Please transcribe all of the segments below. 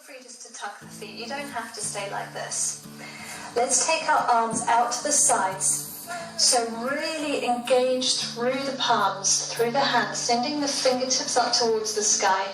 free just to tuck the feet. You don't have to stay like this. Let's take our arms out to the sides. So really engage through the palms, through the hands, sending the fingertips up towards the sky.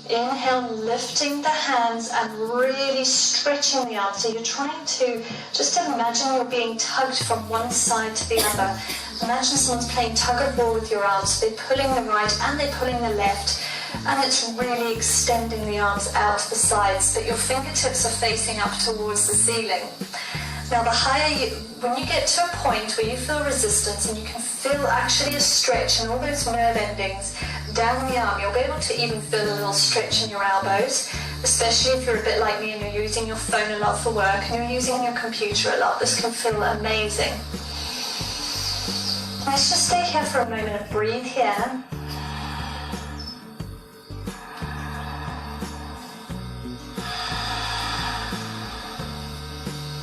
Inhale, lifting the hands and really stretching the arms. So you're trying to just imagine you're being tugged from one side to the other. Imagine someone's playing tug of war with your arms. They're pulling the right and they're pulling the left. And it's really extending the arms out to the sides, but your fingertips are facing up towards the ceiling. Now the higher you, when you get to a point where you feel resistance and you can feel actually a stretch and all those nerve endings down the arm, you'll be able to even feel a little stretch in your elbows, especially if you're a bit like me and you're using your phone a lot for work and you're using your computer a lot. This can feel amazing. Let's just stay here for a moment and breathe here.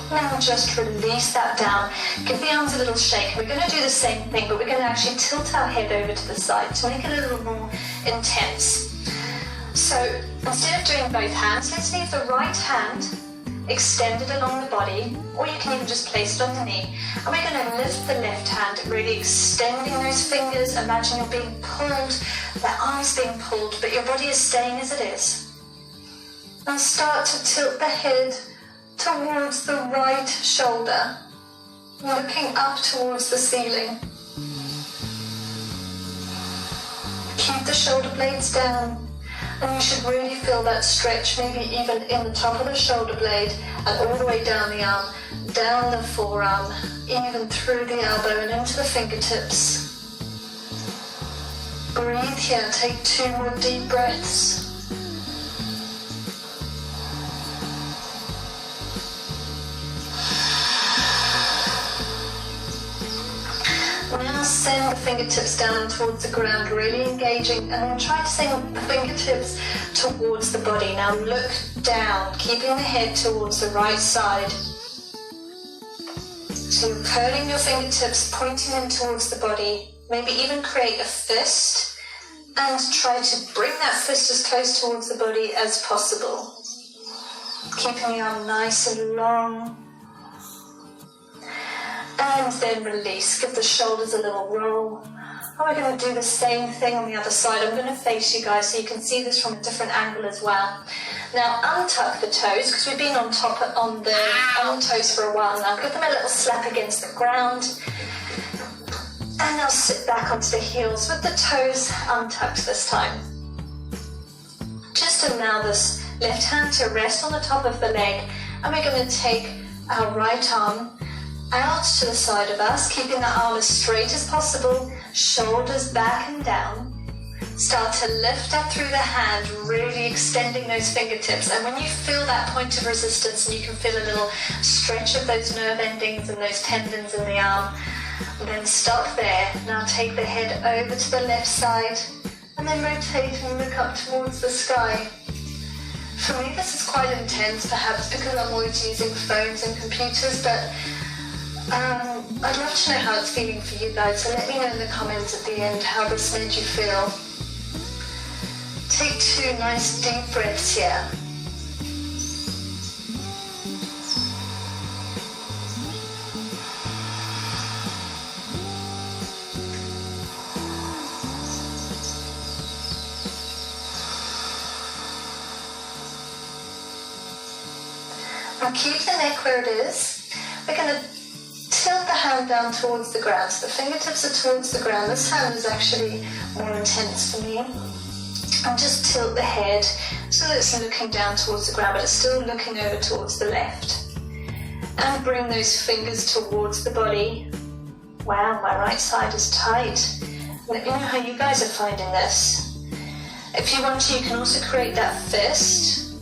Now just release that down. Give the arms a little shake. We're going to do the same thing, but we're going to actually tilt our head over to the side to make it a little more intense. So instead of doing both hands, let's leave the right hand extended along the body, or you can even just place it on the knee. And we're going to lift the left hand, really extending those fingers. Imagine you're being pulled, the arm is being pulled, but your body is staying as it is. And start to tilt the head towards the right shoulder, looking up towards the ceiling. Keep the shoulder blades down, and you should really feel that stretch, maybe even in the top of the shoulder blade and all the way down the arm, down the forearm, even through the elbow and into the fingertips. Breathe here, take 2 more deep breaths. Now send the fingertips down towards the ground, really engaging, and then try to send the fingertips towards the body. Now look down, keeping the head towards the right side. So you're curling your fingertips, pointing them towards the body. Maybe even create a fist and try to bring that fist as close towards the body as possible. Keeping the arm nice and long. And then release, give the shoulders a little roll. And we're going to do the same thing on the other side. I'm going to face you guys so you can see this from a different angle as well. Now untuck the toes, because we've been on the toes for a while now. Give them a little slap against the ground. And now sit back onto the heels with the toes untucked this time. Just allow this left hand to rest on the top of the leg. And we're going to take our right arm out to the side of us, keeping the arm as straight as possible, shoulders back and down. Start to lift up through the hand, really extending those fingertips. And when you feel that point of resistance and you can feel a little stretch of those nerve endings and those tendons in the arm, then stop there. Now take the head over to the left side and then rotate and look up towards the sky. For me, this is quite intense, perhaps because I'm always using phones and computers, but I'd love to know how it's feeling for you guys, so let me know in the comments at the end how this made you feel. Take 2 nice deep breaths here. Now keep the neck where it is. We're going to tilt the hand down towards the ground. So the fingertips are towards the ground. This hand is actually more intense for me. And just tilt the head so that it's looking down towards the ground, but it's still looking over towards the left. And bring those fingers towards the body. Wow, my right side is tight. Let me know how you guys are finding this. If you want to, you can also create that fist.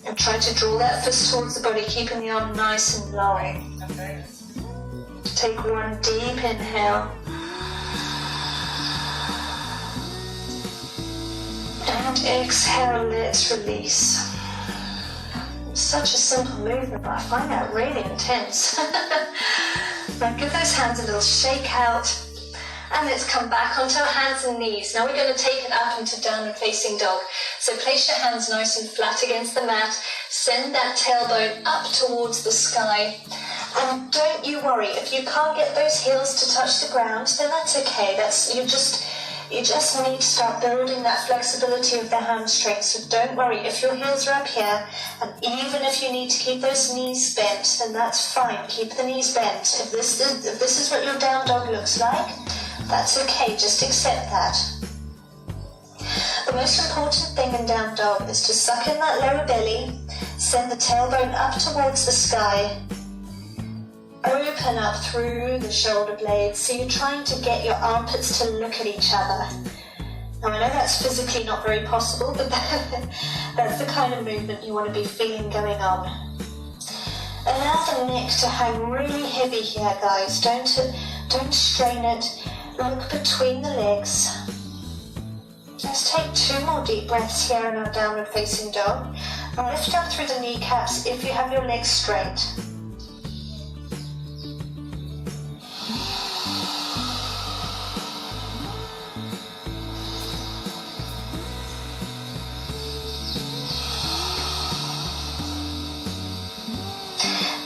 And try to draw that fist towards the body, keeping the arm nice and long. Take 1 deep inhale. And exhale, let's release. Such a simple movement, but I find that really intense. Now give those hands a little shake out. And let's come back onto our hands and knees. Now we're going to take it up into downward facing dog. So place your hands nice and flat against the mat. Send that tailbone up towards the sky. And don't you worry, if you can't get those heels to touch the ground, then that's okay. You just need to start building that flexibility of the hamstrings. So don't worry, if your heels are up here, and even if you need to keep those knees bent, then that's fine. Keep the knees bent. If this is what your down dog looks like, that's okay. Just accept that. The most important thing in down dog is to suck in that lower belly, send the tailbone up towards the sky, open up through the shoulder blades, so you're trying to get your armpits to look at each other. Now I know that's physically not very possible, but that's the kind of movement you want to be feeling going on. Allow the neck to hang really heavy here, guys. Don't strain it. Look between the legs. Let's take 2 more deep breaths here in our downward facing dog. And lift up through the kneecaps if you have your legs straight.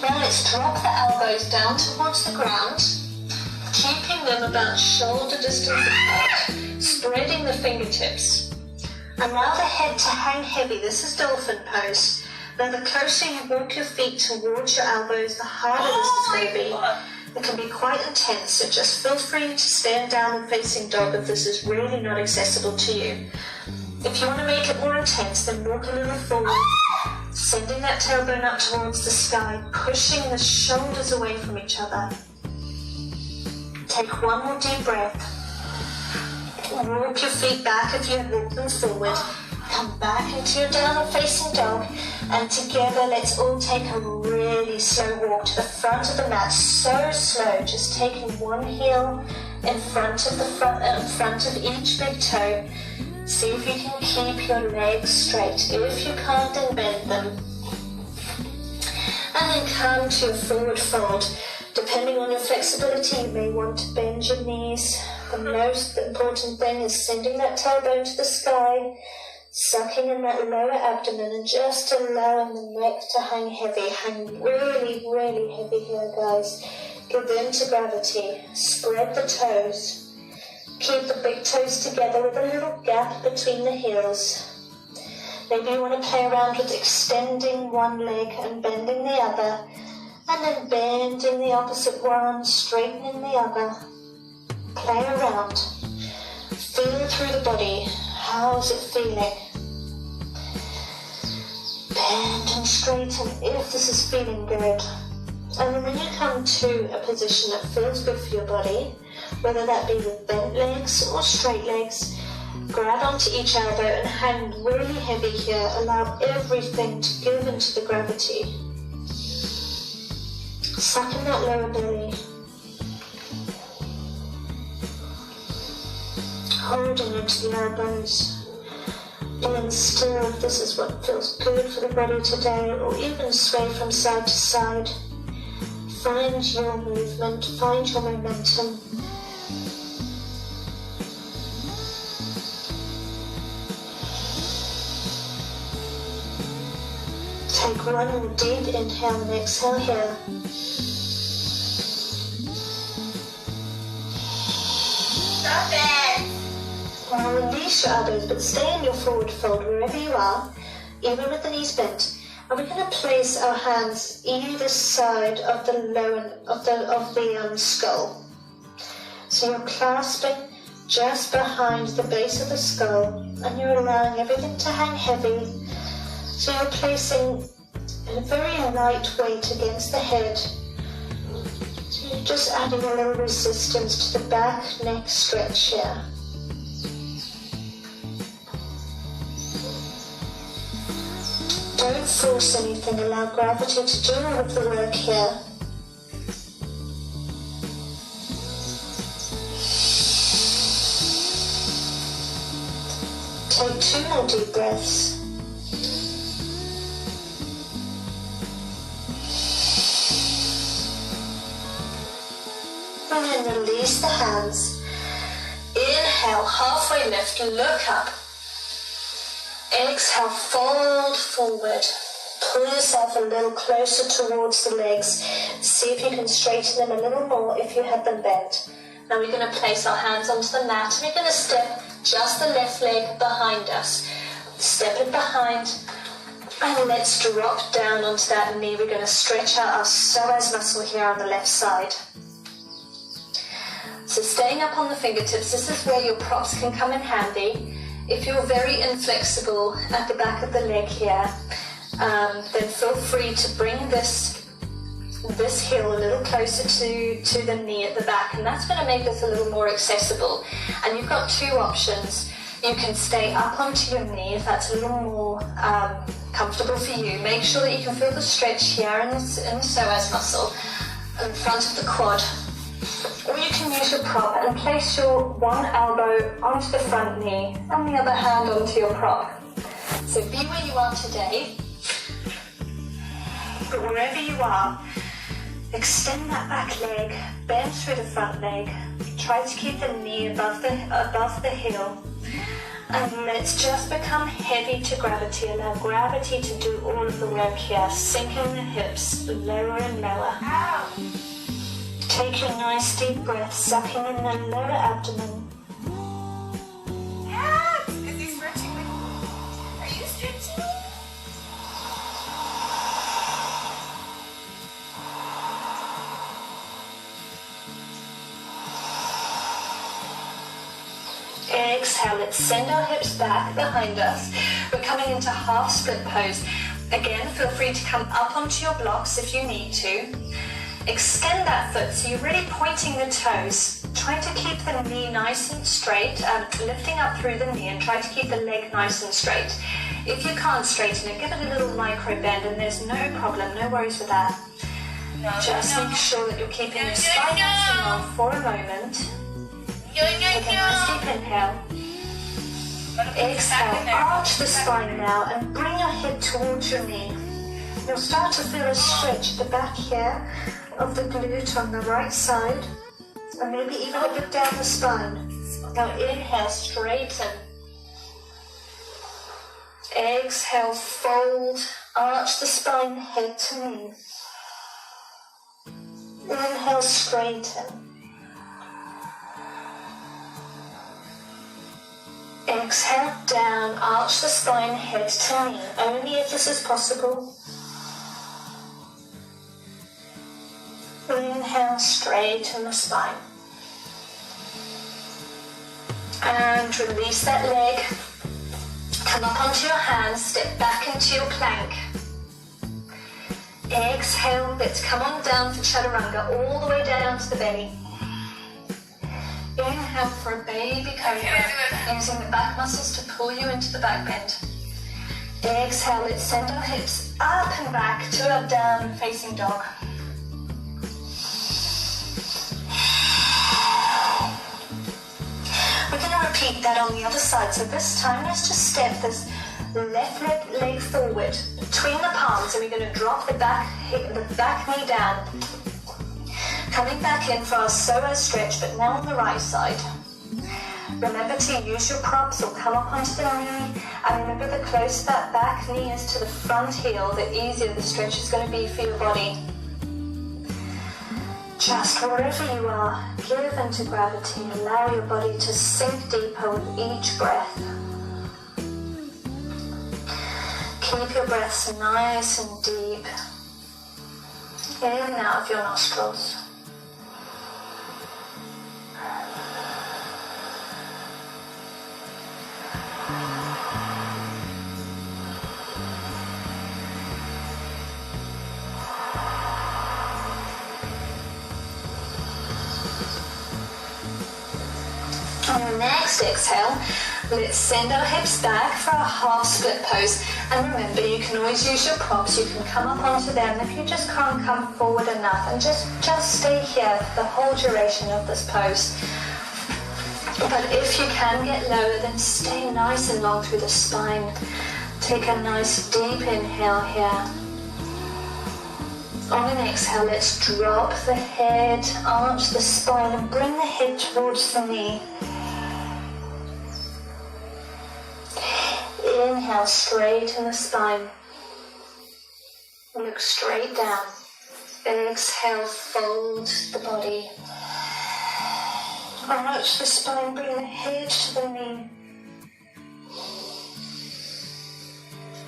Now let's drop the elbows down towards the ground, keeping them about shoulder distance apart, spreading the fingertips. Allow the head to hang heavy. This is dolphin pose. Now the closer you walk your feet towards your elbows, the harder this is going to be. It can be quite intense, so just feel free to stand down and facing dog if this is really not accessible to you. If you want to make it more intense, then walk a little forward, sending that tailbone up towards the sky, pushing the shoulders away from each other. Take 1 more deep breath. Walk your feet back if you walk them forward. Come back into your downward facing dog, and together let's all take a really slow walk to the front of the mat. So slow, just taking one heel in front of each big toe. See if you can keep your legs straight. If you can't, then bend them. And then come to your forward fold. Depending on your flexibility, you may want to bend your knees. The most important thing is sending that tailbone to the sky, sucking in that lower abdomen, and just allowing the neck to hang heavy. Hang really, really heavy here, guys. Give in to gravity. Spread the toes. Keep the big toes together with a little gap between the heels. Maybe you want to play around with extending one leg and bending the other, and then bending the opposite one, straightening the other. Play around. Feel through the body. How's it feeling? Bend and straighten if this is feeling good. And then when you come to a position that feels good for your body, whether that be with bent legs or straight legs, grab onto each elbow and hang really heavy here. Allow everything to give into the gravity. Suck in that lower belly. Holding into the elbows. Being still if this is what feels good for the body today, or even sway from side to side. Find your movement, find your momentum. Take 1 more deep inhale and exhale here. Stop it! Now release your elbows, but stay in your forward fold wherever you are, even with the knees bent. And we're going to place our hands either side of the skull. So you're clasping just behind the base of the skull, and you're allowing everything to hang heavy. So you're placing a very light weight against the head. So you're just adding a little resistance to the back neck stretch here. Don't force anything, allow gravity to do all of the work here. Take 2 more deep breaths. And then release the hands. Inhale, halfway lift, look up. Exhale, fold forward. Pull yourself a little closer towards the legs. See if you can straighten them a little more if you have them bent. Now we're going to place our hands onto the mat and we're going to step just the left leg behind us. Step it behind and let's drop down onto that knee. We're going to stretch out our psoas muscle here on the left side. So staying up on the fingertips, this is where your props can come in handy. If you're very inflexible at the back of the leg here, then feel free to bring this heel a little closer to the knee at the back, and that's going to make this a little more accessible. And you've got two options. You can stay up onto your knee if that's a little more comfortable for you. Make sure that you can feel the stretch here in the psoas muscle in front of the quad. Or you can use your prop and place your one elbow onto the front knee and the other hand onto your prop. So be where you are today, but wherever you are, extend that back leg, bend through the front leg, try to keep the knee above the heel, and let's just become heavy to gravity. Allow gravity to do all of the work here, sinking the hips lower and lower. Take a nice deep breath, sucking in the lower abdomen. Is he stretching? Are you stretching? Exhale, let's send our hips back behind us. We're coming into half split pose. Again, feel free to come up onto your blocks if you need to. Extend that foot so you're really pointing the toes. Try to keep the knee nice and straight, lifting up through the knee, and try to keep the leg nice and straight. If you can't straighten it, give it a little micro bend, and there's no problem, no worries with that. Just make sure that you're keeping your spine nice and long for a moment. Take a nice deep inhale. Exhale, arch the spine now and bring your hip towards your knee. You'll start to feel a stretch at the back here of the glute on the right side, and maybe even a bit down the spine. Now inhale, straighten. Exhale, fold, arch the spine, head to knee. Inhale, straighten. Exhale, down, arch the spine, head to knee, only if this is possible. Inhale, straighten the spine. And release that leg. Come up onto your hands, step back into your plank. Exhale, let's come on down for chaturanga, all the way down to the belly. Inhale for a baby cobra, using the back muscles to pull you into the back bend. Exhale, let's send our hips up and back to our down facing dog. We're going to repeat that on the other side. So this time, let's just step this left leg forward between the palms, and we're going to drop the back knee down. Coming back in for our psoas stretch, but now on the right side. Remember to use your props or come up onto the knee, and remember the closer that back knee is to the front heel, the easier the stretch is going to be for your body. Just wherever you are, give into gravity. Allow your body to sink deeper with each breath. Keep your breaths nice and deep. In and out of your nostrils. On the next exhale, let's send our hips back for our half split pose. And remember, you can always use your props. You can come up onto them if you just can't come forward enough, and just stay here the whole duration of this pose. But if you can get lower, then stay nice and long through the spine. Take a nice deep inhale here. On an exhale, let's drop the head, arch the spine, and bring the head towards the knee. Inhale, straighten the spine. Look straight down. Exhale, fold the body. Arch the spine, bring the head to the knee.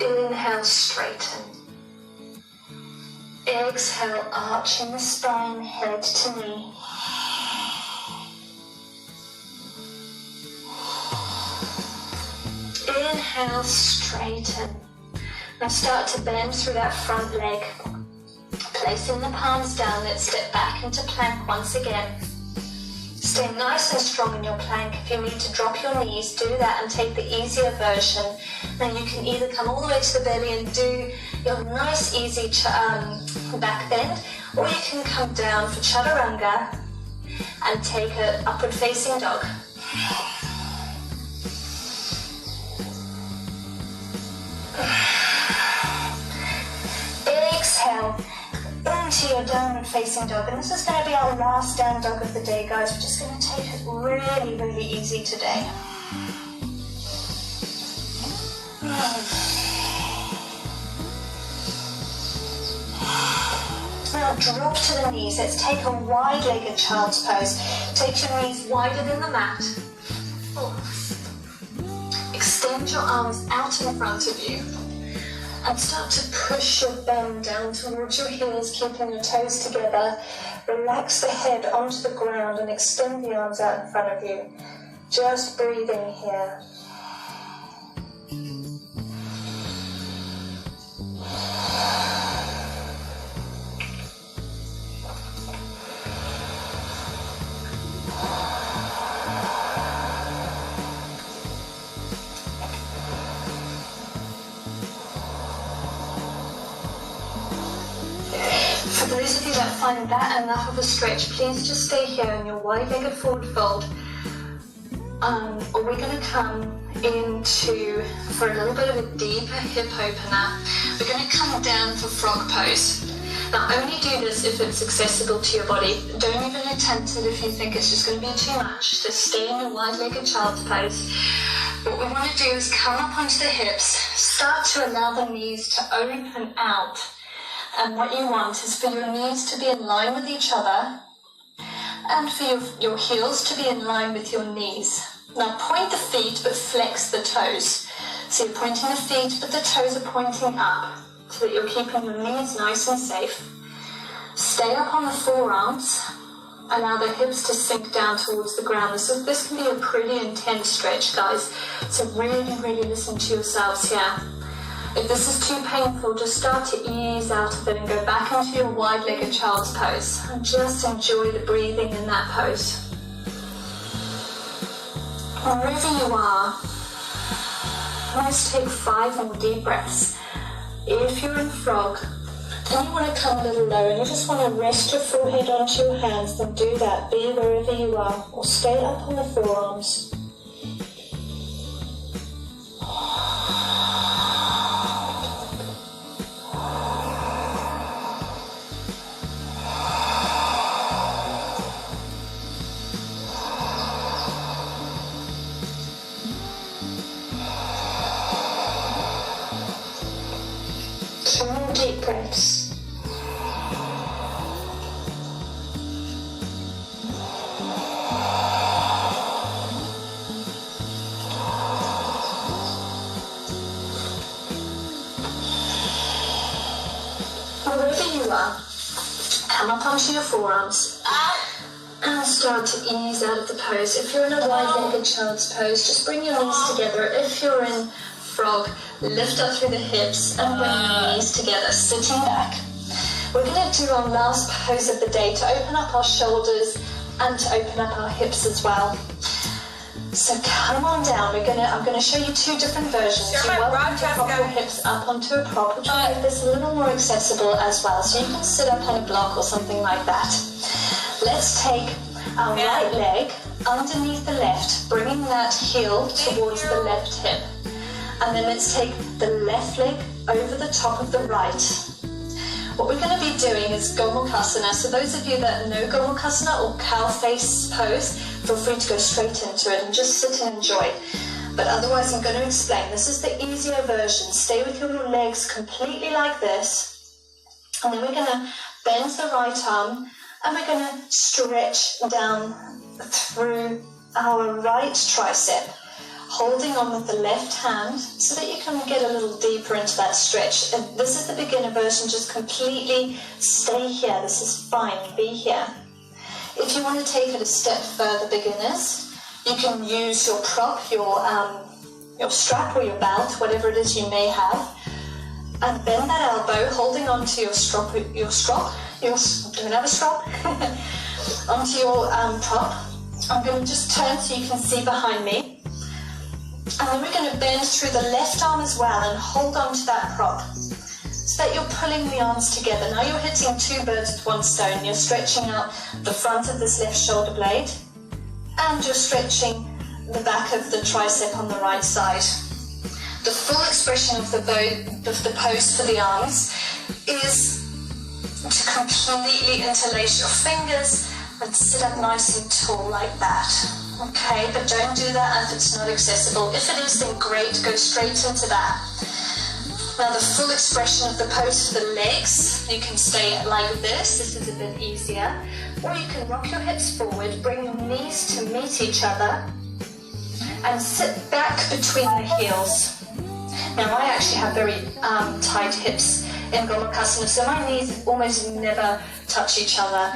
Inhale, straighten. Exhale, arching the spine, head to knee. Inhale, straighten. Now start to bend through that front leg. Placing the palms down, let's step back into plank once again. Stay nice and strong in your plank. If you need to drop your knees, do that and take the easier version. Now you can either come all the way to the belly and do your nice easy back bend, or you can come down for chaturanga and take an upward facing dog. Exhale into your downward facing dog, and this is going to be our last down dog of the day, guys. We're just going to take it really, really easy today. Now drop to the knees. Let's take a wide-legged child's pose. Take your knees wider than the mat. Extend your arms out in front of you. And start to push your bum down towards your heels, keeping your toes together. Relax the head onto the ground and extend the arms out in front of you. Just breathing here. For those of you that find that enough of a stretch, please just stay here in your wide-legged forward fold. Or we're going to come into, for a little bit of a deeper hip opener, we're going to come down for frog pose. Now only do this if it's accessible to your body. Don't even attempt it if you think it's just going to be too much. Just stay in your wide-legged child's pose. What we want to do is come up onto the hips, start to allow the knees to open out. And what you want is for your knees to be in line with each other and for your heels to be in line with your knees. Now point the feet but flex the toes. So you're pointing the feet but the toes are pointing up so that you're keeping your knees nice and safe. Stay up on the forearms. Allow the hips to sink down towards the ground. This can be a pretty intense stretch, guys. So really, really listen to yourselves here. If this is too painful, just start to ease out of it and go back into your wide-legged child's pose. And just enjoy the breathing in that pose. Wherever you are, let's take 5 more deep breaths. If you're in frog, then you want to come a little lower and you just want to rest your forehead onto your hands, then do that. Be wherever you are, or stay up on the forearms. Deep breaths. Wherever you are, come up onto your forearms and start to ease out of the pose. If you're in a wide-legged child's pose, just bring your knees together. If you're in frog, lift up through the hips and bring your knees together, sitting back. We're going to do our last pose of the day to open up our shoulders and to open up our hips as well. So come on down. I'm going to show you 2 different versions. You're welcome to prop your hips up onto a prop, which will make this a little more accessible as well. So you can sit up on a block or something like that. Let's take our right leg underneath the left, bringing that heel towards the left hip. And then let's take the left leg over the top of the right. What we're going to be doing is Gomukhasana. So those of you that know Gomukhasana or cow face pose, feel free to go straight into it and just sit and enjoy. but otherwise I'm going to explain. This is the easier version. Stay with your legs completely like this, and then we're going to bend the right arm, and we're going to stretch down through our right tricep, holding on with the left hand so that you can get a little deeper into that stretch. And this is the beginner version, just completely stay here. This is fine, be here. If you want to take it a step further, beginners, you can use your prop, your strap or your belt, whatever it is you may have, and bend that elbow, holding onto your strap, don't have a strap, onto your prop. I'm going to just turn so you can see behind me. And then we're going to bend through the left arm as well and hold on to that prop so that you're pulling the arms together. Now you're hitting two birds with one stone. You're stretching out the front of this left shoulder blade, and you're stretching the back of the tricep on the right side. The full expression of the pose for the arms is to completely interlace your fingers and sit up nice and tall like that. Okay, but don't do that if it's not accessible. If it is, then great, go straight into that. Now the full expression of the pose for the legs, you can stay like this is a bit easier, or you can rock your hips forward, bring your knees to meet each other, and sit back between the heels. Now I actually have very tight hips in Gomukhasana, so my knees almost never touch each other.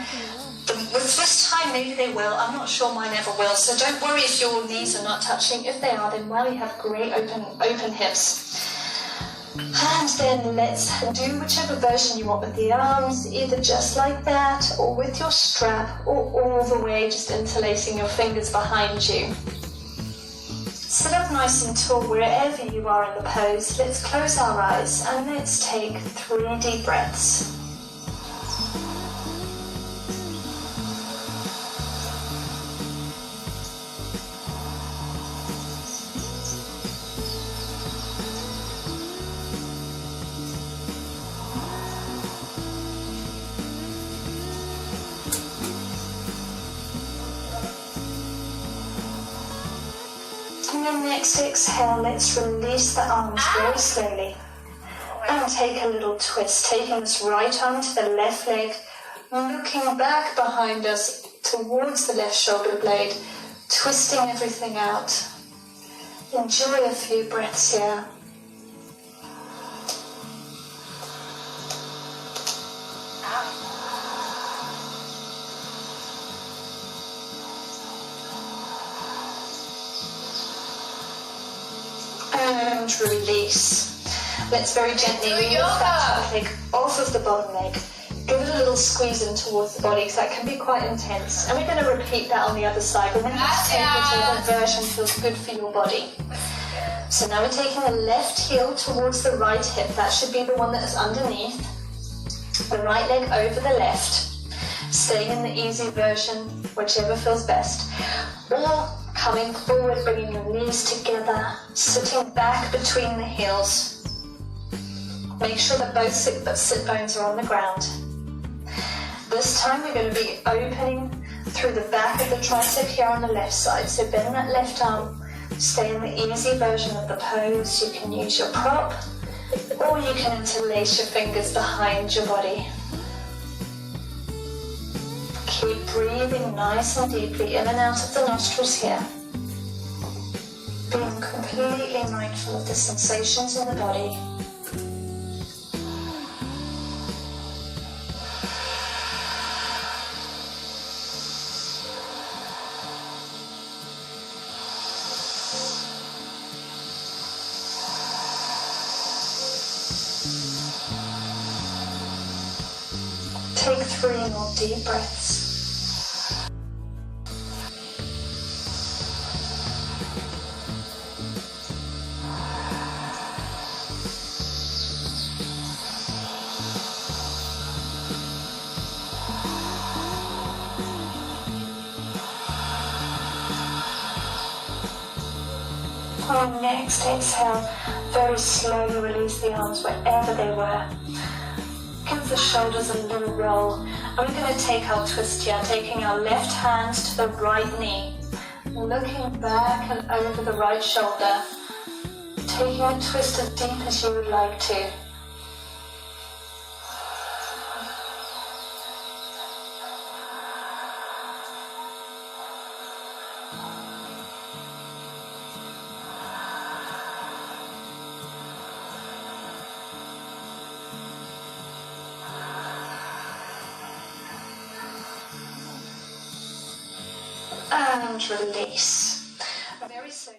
With this time, maybe they will. I'm not sure mine ever will. So don't worry if your knees are not touching. If they are, then well, you have great open hips. And then let's do whichever version you want with the arms, either just like that, or with your strap, or all the way just interlacing your fingers behind you. Sit up nice and tall wherever you are in the pose. Let's close our eyes and let's take 3 deep breaths. On your next exhale, let's release the arms very slowly and take a little twist, taking this right arm to the left leg, looking back behind us towards the left shoulder blade, twisting everything out. Enjoy a few breaths here. And release. Let's very gently remove that top leg off of the bottom leg. Give it a little squeeze in towards the body because that can be quite intense. And we're going to repeat that on the other side. We're going to take whichever version feels good for your body. So now we're taking the left heel towards the right hip. That should be the one that is underneath. The right leg over the left. Staying in the easy version, whichever feels best. Or coming forward, bringing your knees together, sitting back between the heels. Make sure that both sit bones are on the ground. This time we're going to be opening through the back of the tricep here on the left side. So bend that left arm, stay in the easy version of the pose. You can use your prop, or you can interlace your fingers behind your body. Keep breathing nice and deeply in and out of the nostrils here. Being completely mindful of the sensations in the body. Take 3 more deep breaths. On next exhale, very slowly release the arms wherever they were. Give the shoulders a little roll. And we're going to take our twist here, taking our left hand to the right knee, Looking back and over the right shoulder, taking a twist as deep as you would like to. And release. Very soon.